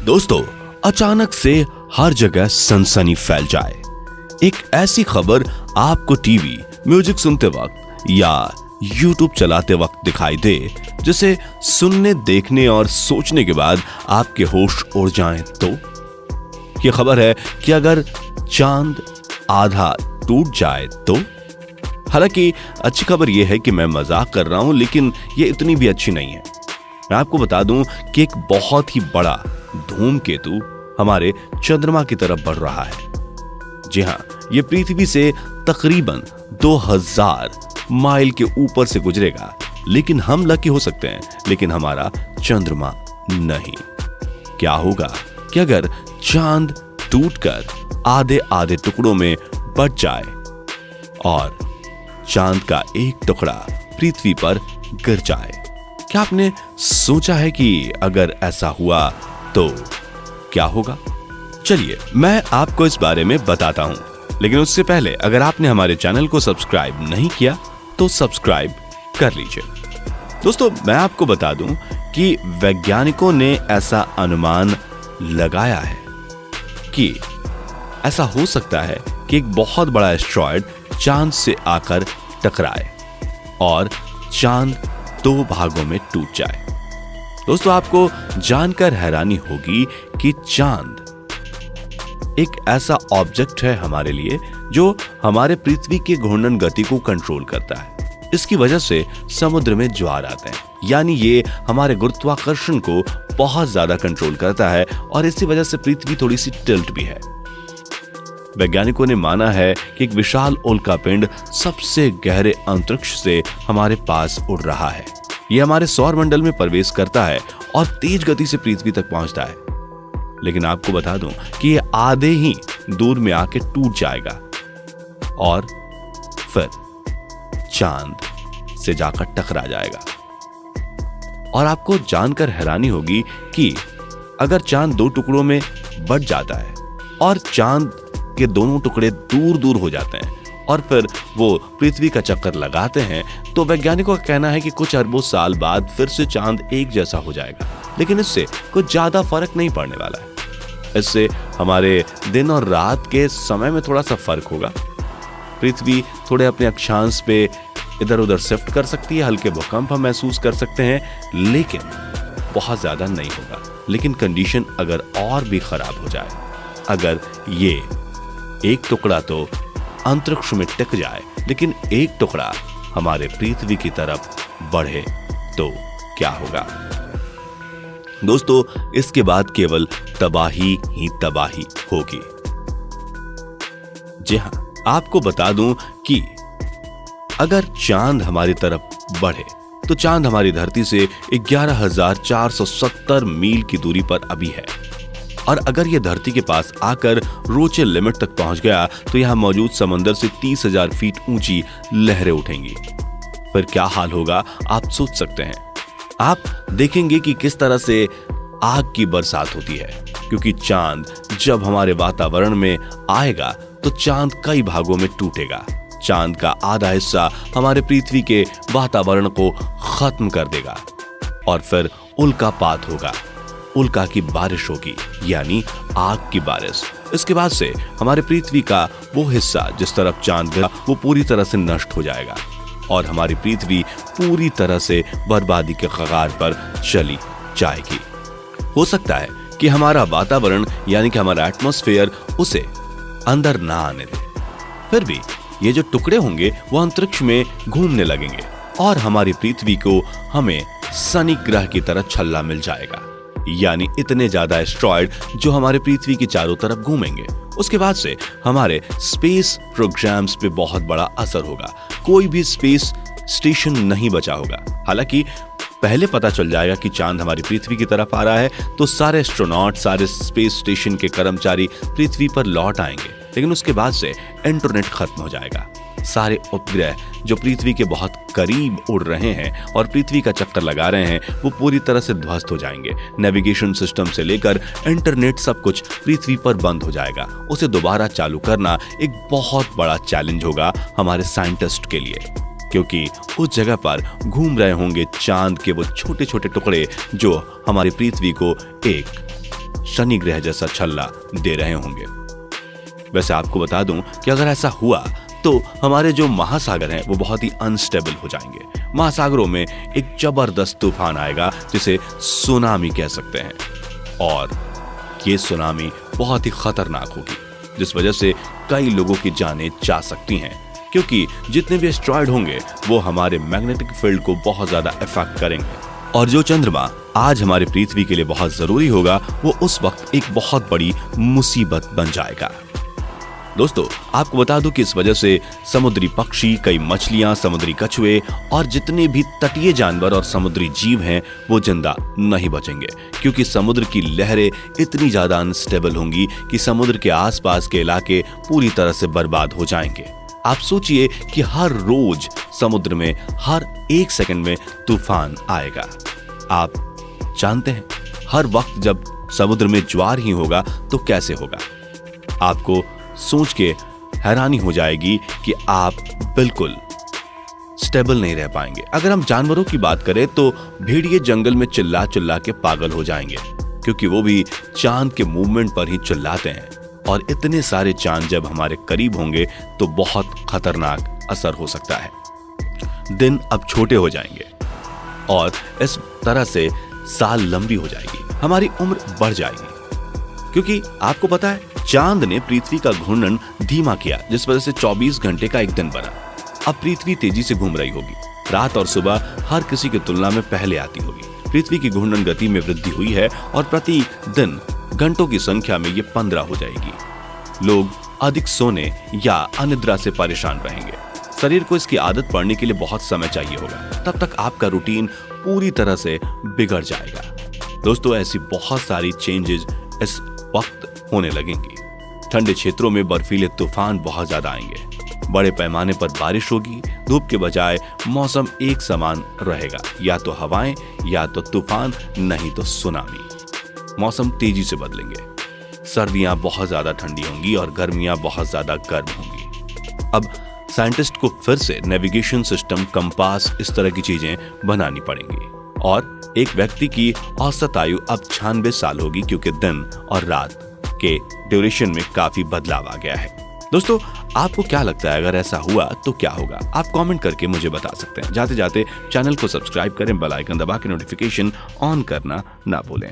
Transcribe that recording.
दोस्तों, अचानक से हर जगह सनसनी फैल जाए। एक ऐसी खबर आपको टीवी, म्यूजिक सुनते वक्त या यूट्यूब चलाते वक्त दिखाई दे, जिसे सुनने, देखने और सोचने के बाद आपके होश उड़ जाएं तो ये खबर है कि अगर चांद आधा टूट जाए तो। हालांकि अच्छी खबर यह है कि मैं मजाक कर रहा हूं, लेकिन ये इतनी भी अच्छी नहीं है। मैं आपको बता दूं कि एक बहुत ही बड़ा धूमकेतु हमारे चंद्रमा की तरफ बढ़ रहा है। जी हां, ये पृथ्वी से तकरीबन 2000 माइल के ऊपर से गुजरेगा, लेकिन हम लकी हो सकते हैं, लेकिन हमारा चंद्रमा नहीं। क्या होगा कि अगर चांद टूटकर आधे आधे टुकड़ों में बट जाए और चांद का एक टुकड़ा पृथ्वी पर गिर जाए? क्या आपने सोचा है कि अगर ऐसा हुआ तो क्या होगा? चलिए मैं आपको इस बारे में बताता हूं, लेकिन उससे पहले अगर आपने हमारे चैनल को सब्सक्राइब नहीं किया तो सब्सक्राइब कर लीजिए। दोस्तों, मैं आपको बता दूं कि वैज्ञानिकों ने ऐसा अनुमान लगाया है कि ऐसा हो सकता है कि एक बहुत बड़ा एस्टेरॉयड चांद से आकर टकराए और चांद 2 भागों में टूट जाए। दोस्तों, आपको जानकर हैरानी होगी कि चांद एक ऐसा ऑब्जेक्ट है हमारे लिए जो हमारे पृथ्वी की घूर्णन गति को कंट्रोल करता है। इसकी वजह से समुद्र में ज्वार आते हैं, यानी ये हमारे गुरुत्वाकर्षण को बहुत ज्यादा कंट्रोल करता है और इसी वजह से पृथ्वी थोड़ी सी टिल्ट भी है। वैज्ञानिकों ने माना है कि एक विशाल उल्कापिंड सबसे गहरे अंतरिक्ष से हमारे पास उड़ रहा है। यह हमारे सौर मंडल में प्रवेश करता है और तेज गति से पृथ्वी तक पहुंचता है, लेकिन आपको बता दूं कि यह आधे ही दूर में आके टूट जाएगा और फिर चांद से जाकर टकरा जाएगा। और आपको जानकर हैरानी होगी कि अगर चांद 2 टुकड़ों में बट जाता है और चांद के दोनों टुकड़े दूर दूर हो जाते हैं और फिर वो पृथ्वी का चक्कर लगाते हैं, तो वैज्ञानिकों का कहना है कि कुछ अरबों साल बाद फिर से चांद एक जैसा हो जाएगा, लेकिन इससे कुछ ज्यादा फर्क नहीं पड़ने वाला है। इससे हमारे दिन और रात के समय में थोड़ा सा फर्क होगा। पृथ्वी थोड़े अपने अक्षांश पे इधर उधर शिफ्ट कर सकती है, हल्के भूकंप हम महसूस कर सकते हैं, लेकिन बहुत ज्यादा नहीं होगा। लेकिन कंडीशन अगर और भी खराब हो जाए, अगर ये एक टुकड़ा तो अंतरिक्ष में टिक जाए, लेकिन एक टुकड़ा हमारे पृथ्वी की तरफ बढ़े तो क्या होगा? दोस्तों, इसके बाद केवल तबाही ही तबाही होगी। जी हां, आपको बता दूं कि अगर चांद हमारी तरफ बढ़े तो चांद हमारी धरती से 11,470 मील की दूरी पर अभी है, और अगर यह धरती के पास आकर रोचे लिमिट तक पहुंच गया तो यहां मौजूद समंदर से 30,000 फीट ऊंची लहरें उठेंगी। फिर क्या हाल होगा आप सोच सकते हैं। आप देखेंगे कि किस तरह से आग की बरसात होती है, क्योंकि चांद जब हमारे वातावरण में आएगा तो चांद कई भागों में टूटेगा। चांद का आधा हिस्सा हमारे पृथ्वी के वातावरण को खत्म कर देगा और फिर उल्कापात होगा, उल्का की बारिश होगी, यानी आग की बारिश। इसके बाद से हमारे पृथ्वी का वो हिस्सा जिस तरफ चांद गया वो पूरी तरह से नष्ट हो जाएगा और हमारी पृथ्वी पूरी तरह से बर्बादी के कगार पर चली जाएगी। हो सकता है कि हमारा वातावरण यानी कि हमारा एटमॉस्फेयर उसे अंदर ना आने दे, फिर भी ये जो टुकड़े होंगे वो अंतरिक्ष में घूमने लगेंगे और हमारी पृथ्वी को हमें शनि ग्रह की तरह छल्ला मिल जाएगा, यानी इतने ज्यादा एस्टेरॉयड जो हमारे पृथ्वी की चारों तरफ घूमेंगे। उसके बाद से हमारे स्पेस प्रोग्राम्स पे बहुत बड़ा असर होगा। कोई भी स्पेस स्टेशन नहीं बचा होगा। हालांकि पहले पता चल जाएगा कि चांद हमारी पृथ्वी की तरफ आ रहा है तो सारे एस्ट्रोनॉट, सारे स्पेस स्टेशन के कर्मचारी पृथ्वी पर लौट आएंगे, लेकिन उसके बाद से इंटरनेट खत्म हो जाएगा। सारे उपग्रह जो पृथ्वी के बहुत करीब उड़ रहे हैं और पृथ्वी का चक्कर लगा रहे हैं वो पूरी तरह से ध्वस्त हो जाएंगे। नेविगेशन सिस्टम से लेकर इंटरनेट सब कुछ पृथ्वी पर बंद हो जाएगा। उसे दोबारा चालू करना एक बहुत बड़ा चैलेंज होगा हमारे साइंटिस्ट के लिए, क्योंकि उस जगह पर घूम रहे होंगे चांद के वो छोटे छोटे टुकड़े जो हमारी पृथ्वी को एक शनि ग्रह जैसा छल्ला दे रहे होंगे। वैसे आपको बता दूं कि अगर ऐसा हुआ तो हमारे जो महासागर हैं वो बहुत ही अनस्टेबल हो जाएंगे। महासागरों में एक जबरदस्त तूफान आएगा जिसे सुनामी कह सकते हैं, और ये सुनामी बहुत ही खतरनाक होगी, जिस वजह से कई लोगों की जानें जा सकती हैं, क्योंकि जितने भी एस्ट्रॉयड होंगे वो हमारे मैग्नेटिक फील्ड को बहुत ज्यादा इफेक्ट करेंगे। और जो चंद्रमा आज हमारे पृथ्वी के लिए बहुत जरूरी होगा वो उस वक्त एक बहुत बड़ी मुसीबत बन जाएगा। दोस्तों, आपको बता दूं कि इस वजह से समुद्री पक्षी, कई मछलियां, समुद्री कछुए और जितने भी तटीय जानवर और समुद्री जीव हैं वो जिंदा नहीं बचेंगे, क्योंकि समुद्र की लहरें इतनी ज्यादा अनस्टेबल होंगी कि समुद्र के आसपास के इलाके पूरी तरह से बर्बाद हो जाएंगे। आप सोचिए कि हर रोज समुद्र में हर 1 सेकंड में तूफान आएगा। आप जानते हैं हर वक्त जब समुद्र में ज्वार ही होगा तो कैसे होगा। आपको सोच के हैरानी हो जाएगी कि आप बिल्कुल स्टेबल नहीं रह पाएंगे। अगर हम जानवरों की बात करें तो भेड़िए जंगल में चिल्ला चिल्ला के पागल हो जाएंगे, क्योंकि वो भी चांद के मूवमेंट पर ही चिल्लाते हैं, और इतने सारे चांद जब हमारे करीब होंगे तो बहुत खतरनाक असर हो सकता है। दिन अब छोटे हो जाएंगे और इस तरह से साल लंबी हो जाएगी, हमारी उम्र बढ़ जाएगी, क्योंकि आपको पता है चांद ने पृथ्वी का घूर्णन धीमा किया, जिस वजह से 24 घंटे का एक दिन बना। अब पृथ्वी तेजी से घूम रही होगी, रात और सुबह हर किसी की तुलना में पहले आती होगी। पृथ्वी की घूर्णन गति में वृद्धि हुई है और प्रति दिन घंटों की संख्या में ये 15 हो जाएगी। लोग अधिक सोने या अनिद्रा से परेशान रहेंगे। शरीर को इसकी आदत पड़ने के लिए बहुत समय चाहिए होगा, तब तक आपका रूटीन पूरी तरह से बिगड़ जाएगा। दोस्तों, ऐसी बहुत सारी चेंजेस इस वक्त होने लगेंगी। ठंडे क्षेत्रों में बर्फीले तूफान बहुत ज्यादा आएंगे, बड़े पैमाने पर बारिश होगी, धूप के बजाय मौसम एक समान रहेगा, या तो हवाएं या तो तूफान, नहीं तो सुनामी। मौसम तेजी से बदलेंगे, सर्दियां बहुत ज्यादा ठंडी होंगी और गर्मियां बहुत ज्यादा गर्म होंगी। अब साइंटिस्ट को फिर से नेविगेशन सिस्टम, कंपास, इस तरह की चीजें बनानी पड़ेंगी, और एक व्यक्ति की औसत आयु अब 96 साल होगी, क्योंकि दिन और रात के ड्यूरेशन में काफी बदलाव आ गया है। दोस्तों, आपको क्या लगता है अगर ऐसा हुआ तो क्या होगा? आप कमेंट करके मुझे बता सकते हैं। जाते जाते चैनल को सब्सक्राइब करें, बेल आइकन दबा के नोटिफिकेशन ऑन करना ना भूलें।